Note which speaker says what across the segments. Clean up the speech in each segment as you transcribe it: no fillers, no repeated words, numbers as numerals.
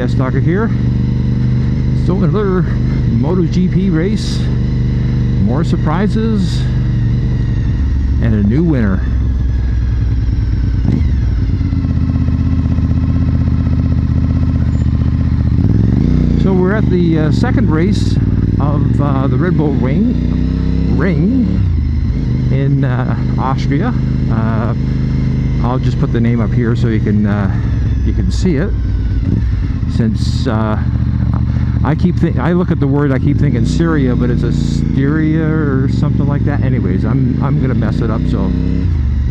Speaker 1: DeathsStalker here. So another MotoGP race, more surprises, and a new winner. So we're at the second race of the Red Bull Ring in Austria. I'll just put the name up here so you can see it. Since I look at the word, I keep thinking Syria, but it's a Styria or something like that. Anyways, I'm gonna mess it up, so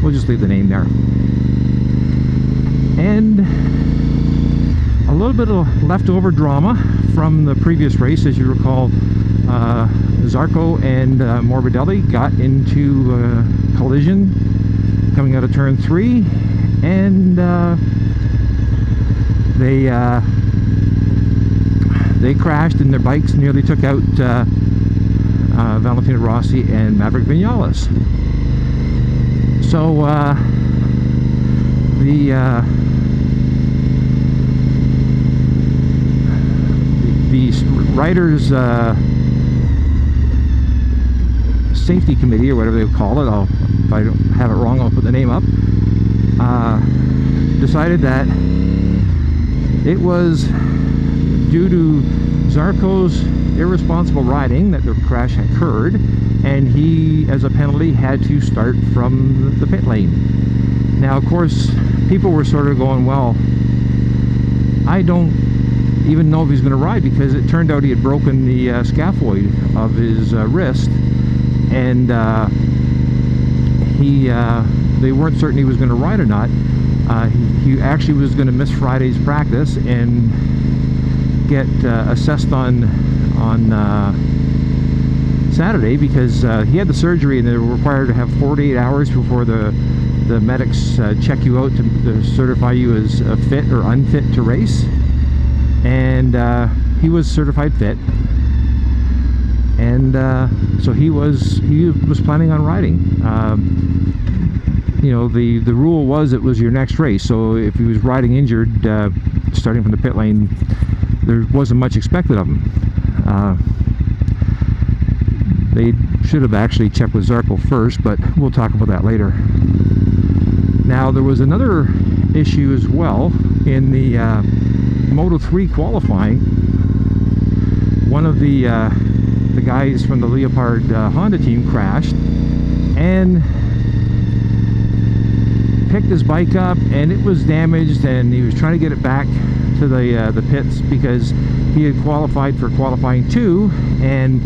Speaker 1: we'll just leave the name there. And a little bit of leftover drama from the previous race. As you recall, Zarco and Morbidelli got into a collision coming out of turn 3, and they crashed, and their bikes nearly took out Valentino Rossi and Maverick Vinales. So the riders safety committee, or whatever they call it, if I don't have it wrong, I'll put the name up, decided that it was due to Zarco's irresponsible riding that the crash occurred, and he, as a penalty, had to start from the pit lane. Now, of course, people were sort of going, well, I don't even know if he's going to ride, because it turned out he had broken the scaphoid of his wrist, and they weren't certain he was going to ride or not. He actually was going to miss Friday's practice and get assessed on Saturday, because he had the surgery and they were required to have 48 hours before the medics check you out to certify you as fit or unfit to race. And he was certified fit, and so he was planning on riding. You know, the rule was it was your next race, so if he was riding injured, starting from the pit lane, there wasn't much expected of him. They should have actually checked with Zarco first, but we'll talk about that later. Now, there was another issue as well in the Moto3 qualifying. One of the guys from the Leopard Honda team crashed and picked his bike up, and it was damaged, and he was trying to get it back to the pits because he had qualified for qualifying 2, and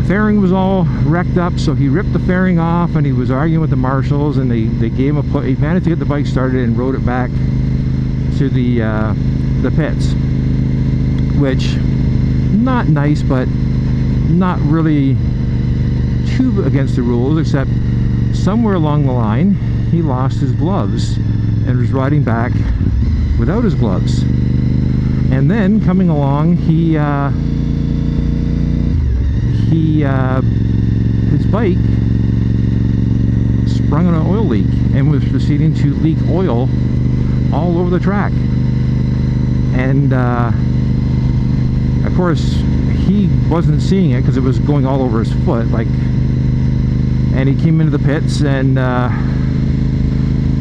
Speaker 1: fairing was all wrecked up, so he ripped the fairing off, and he was arguing with the marshals, and they gave him he managed to get the bike started and rode it back to the pits, which, not nice, but not really too against the rules, except somewhere along the line he lost his gloves and was riding back without his gloves. And then coming along, his bike sprung on an oil leak and was proceeding to leak oil all over the track. And of course he wasn't seeing it because it was going all over his foot, and he came into the pits, and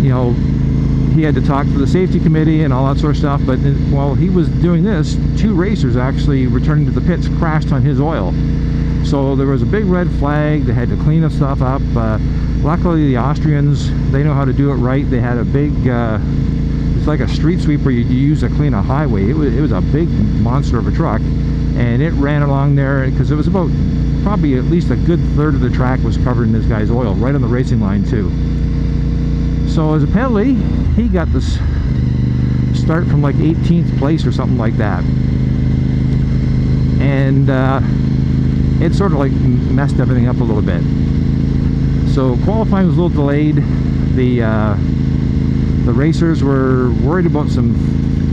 Speaker 1: you know, he had to talk to the safety committee and all that sort of stuff. But while he was doing this, 2 racers actually returning to the pits crashed on his oil. So there was a big red flag. They had to clean the stuff up. Luckily, the Austrians, they know how to do it right. They had a big it's like a street sweeper you use to clean a highway. It was a big monster of a truck, and it ran along there, because it was about probably at least a good third of the track was covered in this guy's oil, right on the racing line too. So as a penalty, he got this start from like 18th place or something like that, and it sort of like messed everything up a little bit. So qualifying was a little delayed. The racers were worried about some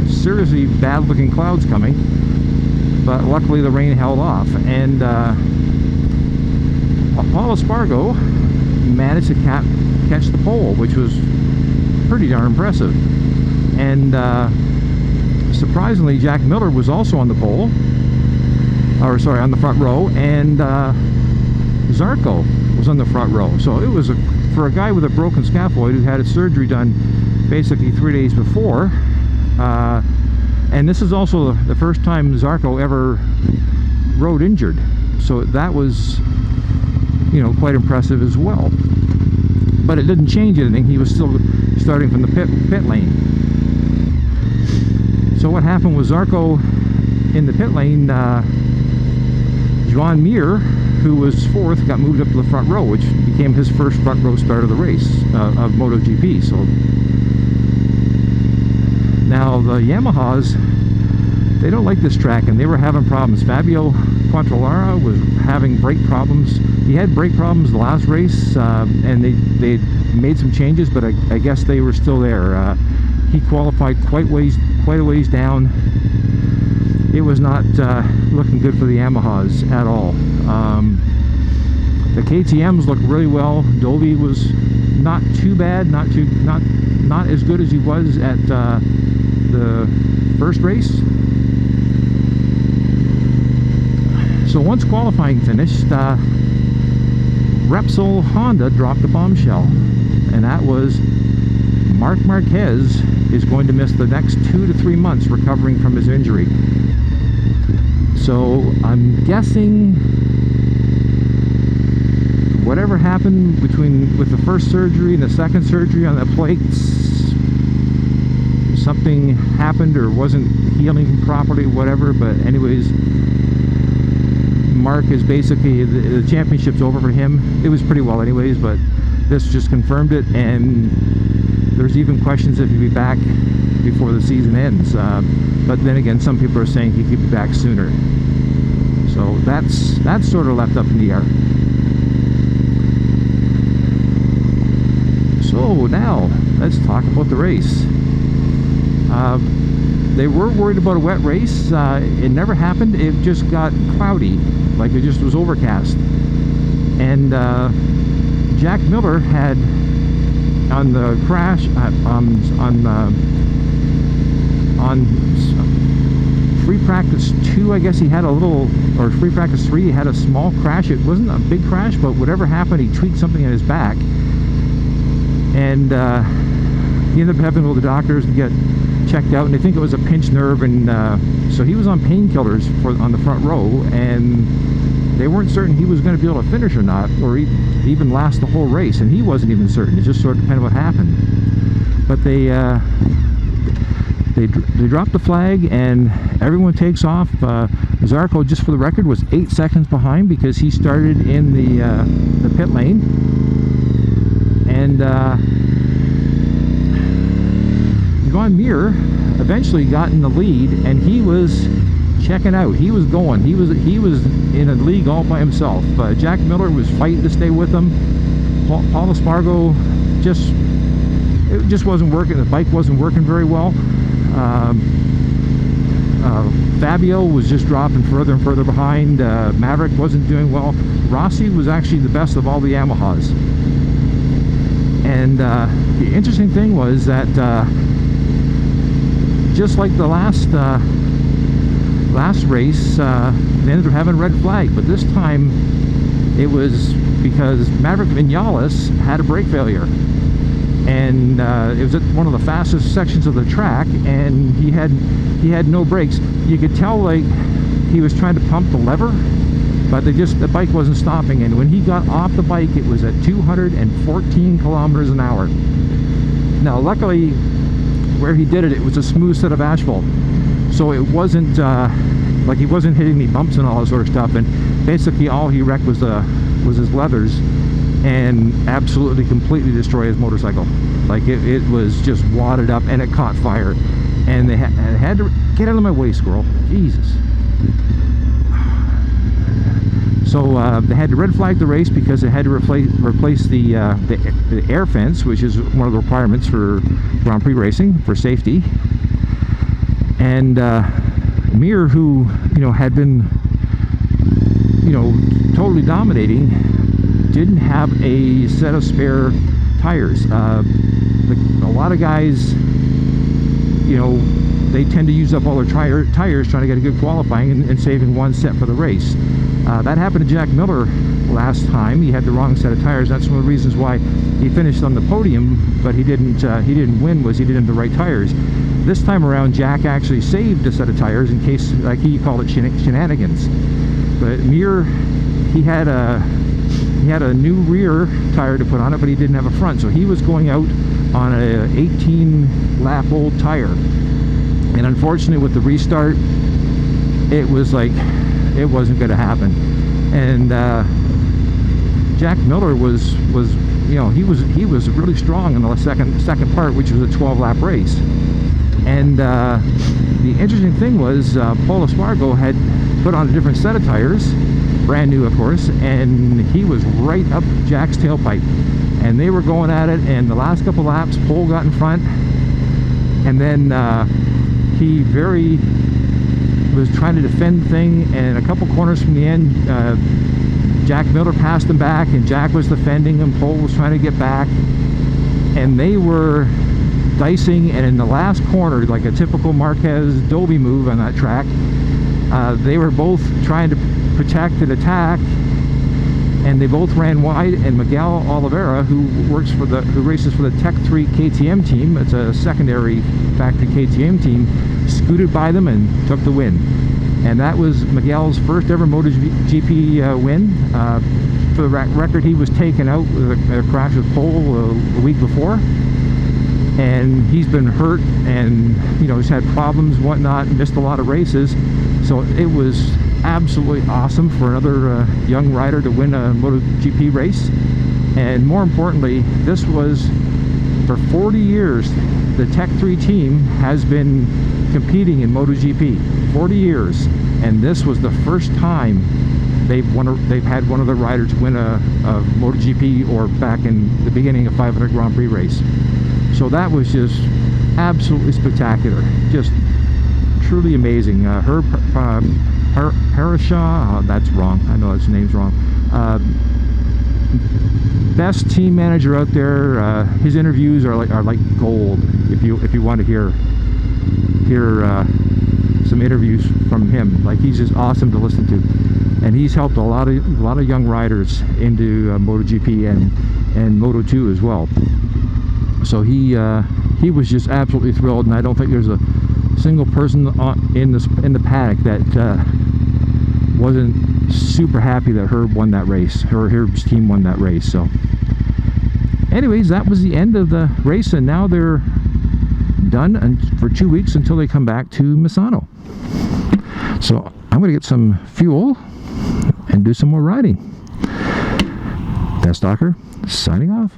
Speaker 1: seriously bad looking clouds coming, but luckily the rain held off, and Paul Espargo managed to catch the pole, which was pretty darn impressive. And surprisingly, Jack Miller was also on the pole, or sorry, on the front row, and Zarco was on the front row. So it was for a guy with a broken scaphoid who had his surgery done basically 3 days before, and this is also the first time Zarco ever rode injured, so that was, you know, quite impressive as well. But it didn't change anything. He was still starting from the pit lane. So what happened was Zarco in the pit lane, Joan Mir, who was fourth, got moved up to the front row, which became his first front row start of the race of MotoGP. So now the Yamahas, they don't like this track, and they were having problems. Fabio Quartararo was having brake problems. He had brake problems the last race, and they made some changes, but I guess they were still there. He qualified quite a ways down. It was not looking good for the Yamahas at all. The KTMs looked really well. Dovi was not too bad, not as good as he was at the first race. So once qualifying finished, Repsol Honda dropped a bombshell, and that was Marc Marquez is going to miss the next 2 to 3 months recovering from his injury. So I'm guessing whatever happened with the first surgery and the second surgery on the plates, something happened or wasn't healing properly, whatever. But anyways, Mark is basically, the championship's over for him. It was pretty well anyways, but this just confirmed it, and there's even questions if he'll be back before the season ends. But then again, some people are saying he could be back sooner. So that's sort of left up in the air. So now let's talk about the race. They were worried about a wet race. It never happened. It just got cloudy, like it just was overcast. And Jack Miller had, on the crash on free practice 2, I guess he had a little, or free practice 3, he had a small crash. It wasn't a big crash, but whatever happened, he tweaked something in his back, and he ended up having to go to the doctors to get checked out, and they think it was a pinched nerve, and so he was on painkillers on the front row, and they weren't certain he was going to be able to finish or not, or even last the whole race, and he wasn't even certain. It just sort of depended on what happened. But they dropped the flag, and everyone takes off. Zarco, just for the record, was 8 seconds behind because he started in the pit lane, and Joan Mir eventually got in the lead, and he was checking out. He was going. He was in a league all by himself. Jack Miller was fighting to stay with him. Paul Espargo it just wasn't working. The bike wasn't working very well. Fabio was just dropping further and further behind. Maverick wasn't doing well. Rossi was actually the best of all the Yamahas. And the interesting thing was that just like the last race, they ended up having a red flag, but this time it was because Maverick Vinales had a brake failure, and it was at one of the fastest sections of the track, and he had no brakes. You could tell like he was trying to pump the lever, but the bike wasn't stopping, and when he got off the bike, it was at 214 kilometers an hour. Now luckily where he did it, it was a smooth set of asphalt, so it wasn't like he wasn't hitting any bumps and all that sort of stuff, and basically all he wrecked was his leathers, and absolutely completely destroyed his motorcycle. Like it was just wadded up, and it caught fire, and they had to get out of my way, squirrel. Jesus. So they had to red flag the race because they had to replace the air fence, which is one of the requirements for Grand Prix racing for safety. And Mir, who had been totally dominating, didn't have a set of spare tires. A lot of guys they tend to use up all their tires trying to get a good qualifying and saving one set for the race. That happened to Jack Miller last time. He had the wrong set of tires. That's one of the reasons why he finished on the podium, but he didn't win, was he didn't have the right tires. This time around, Jack actually saved a set of tires in case, like he called it, shenanigans. But Mir, he had a new rear tire to put on it, but he didn't have a front, so he was going out on a 18 lap old tire. And unfortunately, with the restart, it was like it wasn't going to happen. And Jack Miller was you know, he was really strong in the second part, which was a 12 lap race. And the interesting thing was Paul Espargo had put on a different set of tires, brand new of course, and he was right up Jack's tailpipe, and they were going at it. And the last couple laps, Paul got in front, and then he was trying to defend the thing, and a couple corners from the end, Jack Miller passed him back, and Jack was defending him. Paul was trying to get back, and they were dicing. And in the last corner, like a typical Marquez Dobie move on that track, they were both trying to protect and attack, and they both ran wide. And Miguel Oliveira, who races for the Tech 3 KTM team, it's a secondary factory KTM team, scooted by them and took the win. And that was Miguel's first ever MotoGP win. For the record, he was taken out with a crash with Pole a week before, and he's been hurt, and you know, he's had problems and whatnot, missed a lot of races. So it was absolutely awesome for another young rider to win a MotoGP race. And more importantly, this was, for 40 years, the Tech 3 team has been competing in MotoGP. 40 years, and this was the first time they've had one of the riders win a MotoGP, or back in the beginning of 500 Grand Prix race. So that was just absolutely spectacular, just truly amazing. Harishaw, that's wrong, I know his name's wrong. Best team manager out there. His interviews are like gold. If you want to hear some interviews from him, like, he's just awesome to listen to, and he's helped a lot of young riders into MotoGP and Moto2 as well. So he was just absolutely thrilled, and I don't think there's a single person in the paddock that wasn't super happy that Herb won that race. Herb's team won that race. So anyways, that was the end of the race, and now they're done for 2 weeks until they come back to Misano. So I'm going to get some fuel and do some more riding. DeathsStalker signing off.